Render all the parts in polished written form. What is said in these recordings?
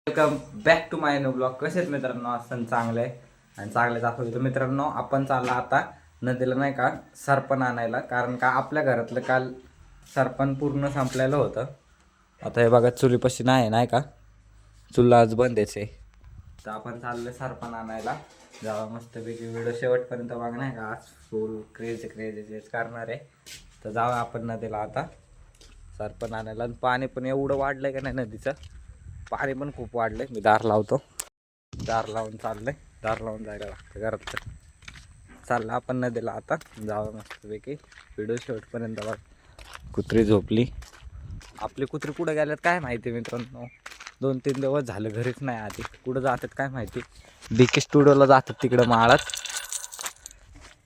Welcome back to my new blog. कसे आहेत मित्रांनो? असं चांगलं आहे आणि चांगले दाखवतो. तर मित्रांनो आपण चालला आता नदीला नाही का सरपण आणायला, कारण का आपल्या घरातलं काल सरपण पूर्ण संपलेलं होतं. आता हे बघा चुलीपाशी नाही का चुला आज बंदच आहे. तर आपण चाललोय सरपण आणायला. जावा मस्तपैकी व्हिडिओ शेवटपर्यंत बघा नाही का, आज फुल क्रेज करणार आहे. तर जावा आपण नदीला आता सरपण आणायला. आणि पाणी पण एवढं वाढलंय का नाही नदीचं, पाणी पण खूप वाढलंय. मी दार लावतो, दार लावून चाललंय, दार लावून जायला लागतं घरात. चाललं आपण नदीला आता, जावं मस्तपैकी. व्हिडिओ शेवटपर्यंत बघ. कुत्री झोपली, आपली कुत्री कुठं गेल्यात काय माहिती मित्रांनो. 2-3 दिवस झालं घरीच नाही. आधी कुठं जातात काय माहिती. DK स्टुडिओला जातात तिकडं माळात,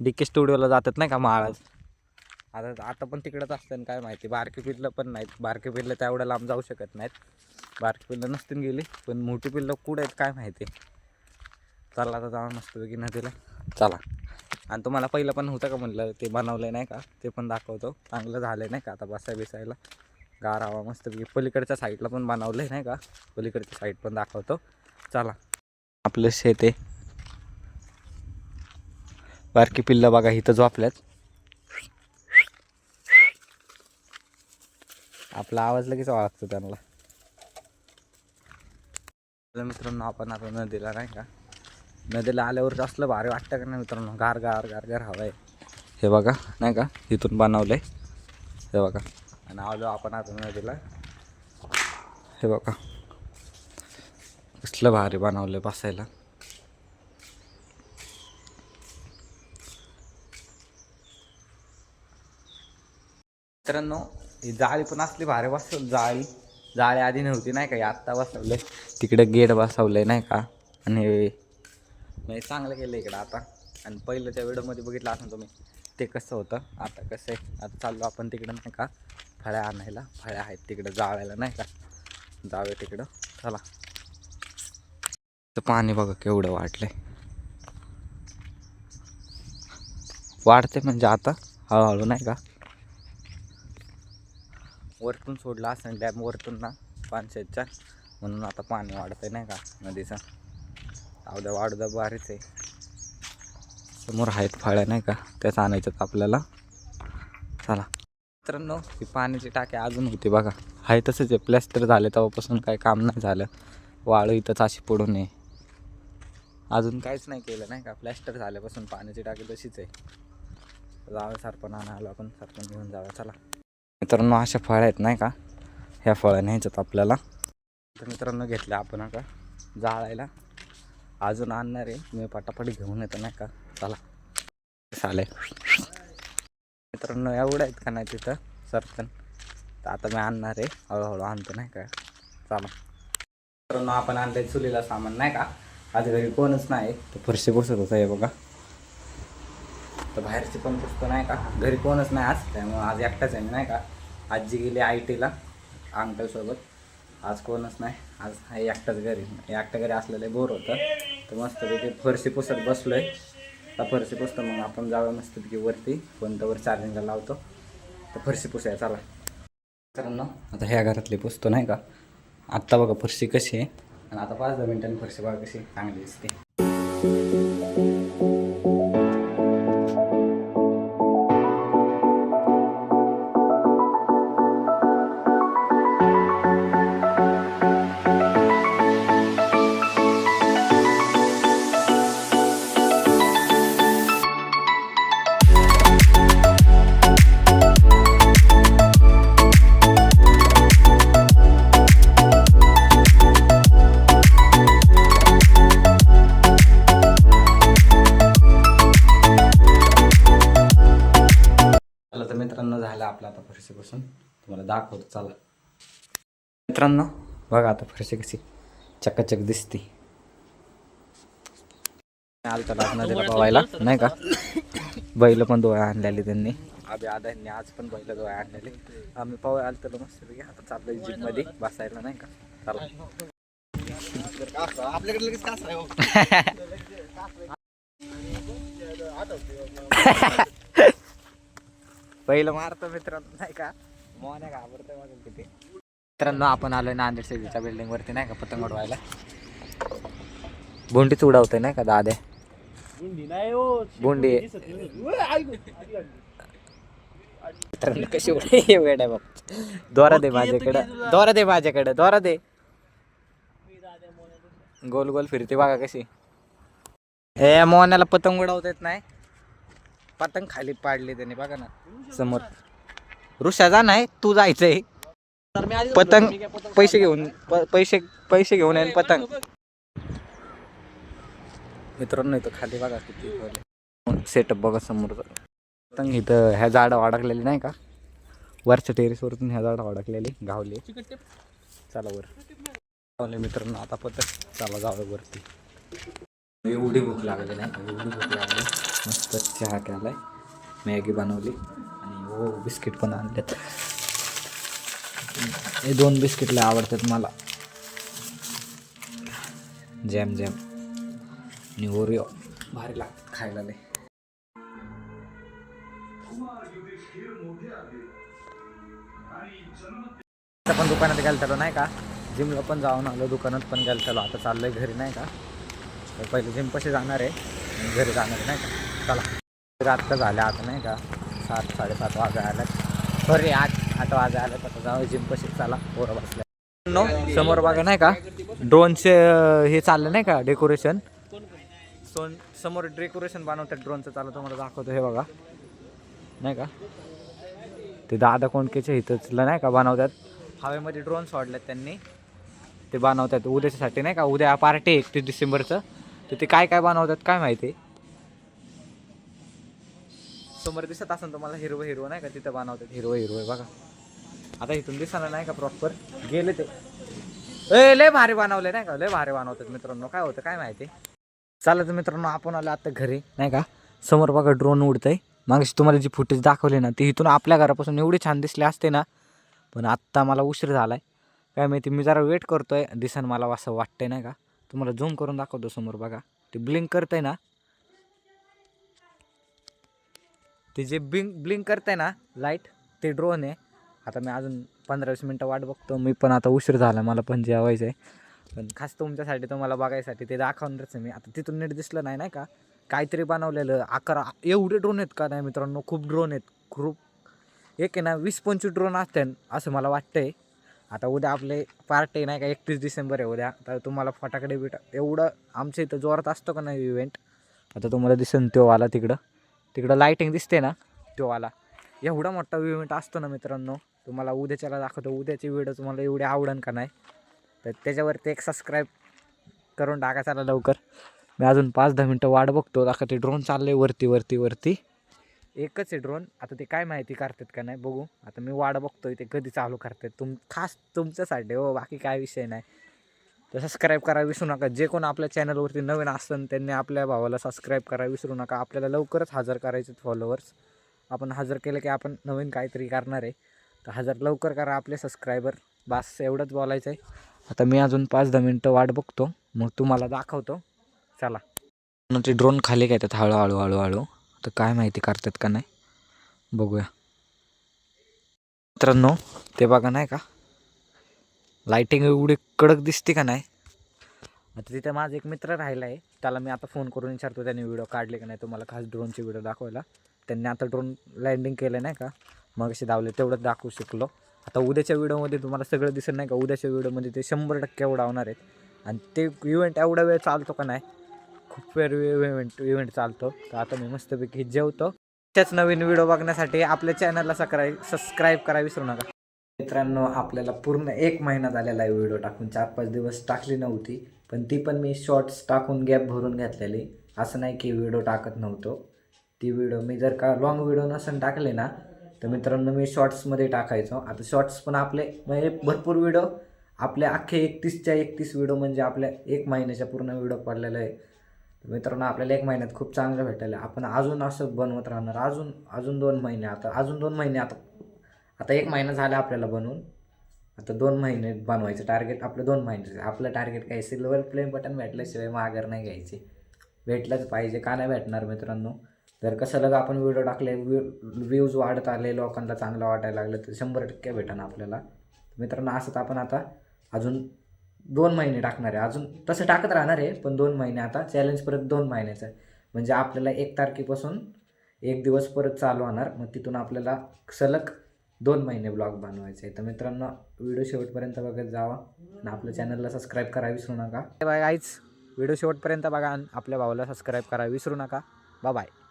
DK स्टुडिओला जातात नाही का माळात. आता पण तिकडंच असतं काय माहिती. बारकी पिल्लं पण नाहीत, बारकी पिल्लं तेवढ्या लांब जाऊ शकत नाहीत. बारकी पिल्लं नसतील गेली, पण मोठी पिल्लं कुठं आहेत काय माहिती. चला आता जाऊन मस्तपैकी नदीला चला. आणि तुम्हाला पहिलं पण होतं का म्हणलं, ते बनवलं नाही का, ते पण दाखवतो. चांगलं झालं नाही का, आता बिसायला गार हवा मस्तपैकी. पलीकडच्या साईडला पण बनवलं नाही का, पलीकडची साईड पण दाखवतो. चला. आपलं शेत आहे, बारकी पिल्लं बघा इथं झोपल्यात. आपला आवाज लगेच ओळखतो त्यांना. मित्रांनो आपण आता नदीला नाही का, नदीला आल्यावर असलं भारी वाटतं का नाही मित्रांनो. गार गार गार गार हवा आहे. हे बघा नाही का, इथून बनवलंय हे बघा. आणि आलो आपण आता नदीला. हे बघा कसलं भारी बनवलंय बसायला. मित्रांनो ही जाळी पण असली भारी बसवली. जाळी आधी नव्हती नाही का, आत्ता बसवलंय. तिकडे गेट बसवलंय नाही का. आणि म्हणजे चांगलं केलं इकडं आता. आणि पहिल्याच्या व्हिडिओमध्ये बघितलं असं तुम्ही ते कसं होतं, आता कसं आहे. आता चाललो आपण तिकडं नाही का फळ्या आणायला. फळ्या आहेत तिकडं जाळायला नाही का, जावे तिकडं चला. तर पाणी बघा केवढं वाढलंय. वाढते म्हणजे आता हळूहळू नाही का. वरतून सोडला असं डॅम वरतून ना पानशेतच्या, म्हणून आता पाणी वाढतंय नाही का नदीचं. अवद्या वाढदा भारीच आहे. समोर आहेत फळ्या नाही का, त्याच आणायच्यात आपल्याला. चला मित्रांनो ही पाण्याची टाकी अजून होती बघा, आहे तसंच आहे. प्लॅस्टर झाले तेव्हापासून काही काम नाही झालं. वाळू इथंच अशी पडून आहे, अजून काहीच नाही केलं नाही का. प्लॅस्टर झाल्यापासून पाण्याची टाकी तशीच आहे. जावं सरपण आणायला आपण, सरपण घेऊन जावं चला. मित्रांनो अशा फळ्या आहेत नाही का, ह्या फळ्या न्यायच्यात आपल्याला. तर मित्रांनो घेतल्या आपण आता जाळायला. अजून आणणार आहे मी, पटापट घेऊन येतो नाही का. चला चालेल मित्रांनो, एवढं आहेत का नाही तिथं सरपण. तर आता मी आणणार आहे, हळूहळू आणतो नाही का. चला मित्रांनो आपण आणलंय चुलीला सामान नाही का. आज घरी कोणच नाही, तर फरशी पुसत होतं हे बघा. तर बाहेरची पण पुसतो नाही का, घरी कोणच नाही आज, त्यामुळे आज एकटाच आहे मी नाही का. आजी गेली IT ला अंकलसोबत. आज कोणच नाही, आज आहे एकटाच घरी. एकट्या घरी असलेलं बोर होतं. तर मस्तपैकी फरशी पुसत बसलो आहे. तर फरशी पुसतो मग आपण जाऊया मस्तपैकी वरती, कोणत्यावर चार्जिंगला लावतो. तर फरशी पुसूया चला मित्रांनो. आता ह्या घरातली पुसतो नाही का. आत्ता बघा फरशी कशी आहे, आणि आता 5-10 मिनिटांनी फरशी बघा कशी चांगली दिसते. तर मित्रांनो झालं आपलं आता फरशीपासून, तुम्हाला दाखवतो चला. मित्रांनो बघा आता फरशी कशी चकाचक दिसते. आलता नदीला पवायला नाही का. बैल पण डोळ्या आणलेले त्यांनी, आदांनी आज पण बैल डोळ्या आणलेले. आम्ही पवाय आलो तर मस्त पैकी. आता चाललंय जीप मध्ये बसायला नाही का. चला आपल्याकडे लगेच पहिलं मारतो मित्रांनो नाही का. मोन्या घाबरतोय माझं किती. मित्रांनो आपण आलोय नांदेड सिटीच्या बिल्डिंग वरती नाही का पतंग उडवायला. बोंडीच उडवतोय नाही का दाद्या. बोंडी कशी वेड बाप. दोरा दे माझ्याकडे, दोरा दे माझ्याकडे, दोरा दे. गोल गोल फिरते बघा कशी. हे मोहनाला पतंग उडवता येत नाही. पतंग खाली पाडली त्याने बघा ना समोर. ऋषा जा नाही तू जायचंय. पतंग पैसे घेऊन पैसे घेऊन येईन पतंग. मित्रांनो इथं खाली बघा किती सेटअप बघा समोर. पतंग इथं ह्या झाडं अडकलेली नाही का, वरच्या टेरेसवरतून ह्या झाडं अडकलेली गावली. चला वर गावले मित्रांनो आता पतंग. चला जावं वरती. एवढी भूक लागली नाही, एवढी भूक लागली. मस्त चहा केलाय, मॅगी बनवली आणि हो बिस्किट पण आणलेत. हे 2 बिस्किट लय आवडतात मला, जॅम जॅम आणि ओरिओ. भारी लागतात खायला लय. पण दुकानात गेलतो नाही का, जिमला पण जाऊन आलो, दुकानात पण गेलतो. आता चाललोय घरी नाही का. पहिले जिम कशी जाणार आहे, घरी जाणार आहे नाही का. चला आत्ता झाल्या आता नाही का 7 साडेसात वाजे आल्या. सॉरी 8 वाजे आल्या. आता जाऊ जिम कशी. चला पोरं बसल्या. समोर बघा नाही का ड्रोनचे हे चाललं नाही का डेकोरेशन. समोर डेकोरेशन बनवतात ड्रोनचं. चालू तुम्हाला दाखवतो हे बघा नाही का. ते दादा कोणकेच्या इथंचलं नाही का बनवतात. हवेमध्ये ड्रोन सोडलेत त्यांनी, ते बनवतात उद्याच्यासाठी नाही का. उद्या पार्टी 31 डिसेंबरचं. तर ते काय काय बनवतात काय माहिती. समोर दिसत असेल तुम्हाला हिरवं नाही का, तिथं बनवतात हिरवं बघा. आता इथून दिसणार नाही का प्रॉपर. गेले ते लय भारी बनवले नाही का, लय भारी बनवतात मित्रांनो. काय होतं काय माहिती. चालत मित्रांनो आपण आलो आता घरी नाही का. समोर बघा ड्रोन उडतंय. मागशी तुम्हाला जी फुटेज दाखवली ना ती इथून आपल्या घरापासून एवढी छान दिसली असते ना, पण आत्ता मला उशीर झालाय काय माहिती. मी जरा वेट करतोय, दिसन मला असं वाटतंय नाही का. तुम्हाला झूम करून दाखवतो. समोर बघा ते ब्लिंक करतंय ना, ते जे ब्लिंक करतंय ना लाईट, ते ड्रोन आहे. आता मी अजून 15-20 मिनटं वाट बघतो. मी पण आता उशीर झाला, मला पण जेवायचं आहे. पण खास तुमच्यासाठी तुम्हाला बघायसाठी ते दाखवणारच आहे मी. आता तिथून नीट दिसलं नाही का, काहीतरी बनवलेलं. 11 एवढे ड्रोन आहेत का नाही मित्रांनो, खूप ड्रोन आहेत खूप. एक आहे ना 20-25 ड्रोन असतात असं मला वाटतंय. आता उद्या आपले पार्टी नाही का 31 डिसेंबर आहे उद्या. तर तुम्हाला फटाकडे एवढं आमच्या इथं जोरात असतो का नाही इव्हेंट. आता तुम्हाला दिसेल तो वाला तिकडं लाईटिंग दिसते ना, तो वाला एवढा मोठा इव्हेंट असतो ना मित्रांनो. तुम्हाला उद्याच्याला दाखवतो. उद्याची व्हिडिओ तुम्हाला एवढी आवडेल का नाही, तर त्याच्यावरती एक सबस्क्राईब करून टाका. चला लवकर. मी अजून 5-10 मिनटं वाट बघतो. आता ते ड्रोन चालले वरती. एकच आहे ड्रोन. आता ते काय माहिती करतात का नाही बघू. आता मी वाट बघतोय ते कधी चालू करतात. खास तुमच्यासाठी हो, बाकी काय विषय नाही. तर सबस्क्राईब करायला विसरू नका. जे कोण आपल्या चॅनलवरती नवीन असतं त्यांनी आपल्या भावाला सबस्क्राईब करायला विसरू नका. आपल्याला लवकरच 1000 करायचे फॉलोअर्स. आपण 1000 केलं की आपण नवीन काहीतरी करणार आहे. तर 1000 लवकर करा आपले सबस्क्रायबर. बस एवढंच बोलायचं आहे. आता मी अजून 5-10 मिनटं वाट बघतो, मग तुम्हाला दाखवतो. चला. ते ड्रोन खाली घेतात हळूहळू. तर काय माहिती करतात का नाही बघूया मित्रांनो. ते बघा नाही का लाईटिंग एवढी कडक दिसते का नाही. आता तिथे माझा एक मित्र राहिला आहे, त्याला मी आता फोन करून विचारतो त्याने व्हिडिओ काढले का नाही तुम्हाला खास ड्रोनची व्हिडिओ दाखवायला. त्यांनी आता ड्रोन लँडिंग केलं नाही का, मग असे दावले तेवढंच दाखवू शकलो. आता उद्याच्या व्हिडिओमध्ये तुम्हाला सगळं दिसत नाही का. उद्याच्या व्हिडिओमध्ये ते 100% उडवणार आहेत. आणि ते इव्हेंट एवढा वेळ चालतो का नाही, खूप वेळ इव्हेंट चालतो. तर आता मी मस्तपैकी जेवतो. त्याच नवीन व्हिडिओ बघण्यासाठी आपल्या चॅनलला सबस्क्राईब करा विसरू नका. मित्रांनो आपल्याला पूर्ण 1 महिना झालेला आहे व्हिडिओ टाकून. 4-5 दिवस टाकली नव्हती, पण ती पण मी शॉर्ट्स टाकून गॅप भरून घेतलेली. असं नाही की व्हिडिओ टाकत नव्हतो. ती व्हिडिओ मी जर का लॉंग व्हिडिओ नसून टाकले ना, तर मित्रांनो मी शॉर्ट्समध्ये टाकायचो. आता शॉर्ट्स पण आपले म्हणजे भरपूर व्हिडिओ आपले अख्खे 31च्या 31 व्हिडिओ म्हणजे आपल्या 1 महिन्याच्या पूर्ण व्हिडिओ पडलेला आहे. मित्रांनो आपल्याला 1 महिन्यात खूप चांगलं भेटलेलं आहे. आपण अजून असं बनवत राहणार. अजून 2 महिने. अजून 2 महिने. आता 1 महिना झाला आपल्याला बनवून. आता 2 महिने बनवायचं टार्गेट आपलं. 2 महिन्याचं आपलं टार्गेट काय, सिल्वर प्ले बटन भेटल्याशिवाय माघार नाही घ्यायची. भेटलंच पाहिजे. का नाही भेटणार मित्रांनो. जर कसं लग आपण व्हिडिओ टाकले, व्ह्यूज वाढत आले, लोकांना चांगलं वाटायला लागलं, तर 100% भेटणार आपल्याला. मित्रांनो असंच आपण आता अजून 2 महिने टाकणार आहे. अजून तसं टाकत राहणार आहे, पण 2 महिने आता चॅलेंज परत 2 महिन्याचं आहे. म्हणजे आपल्याला 1 तारखेपासून 1 दिवस परत चालू होणार. मग तिथून आपल्याला सलग 2 महिने ब्लॉग बनवायचे आहे. तर मित्रांनो व्हिडिओ शेवटपर्यंत बघत जावा आणि आपल्या चॅनलला सबस्क्राईब करायला विसरू नका. बाय गाईज, व्हिडिओ शेवटपर्यंत बघा आणि आपल्या भावाला सबस्क्राईब करायला विसरू नका. Bye bye.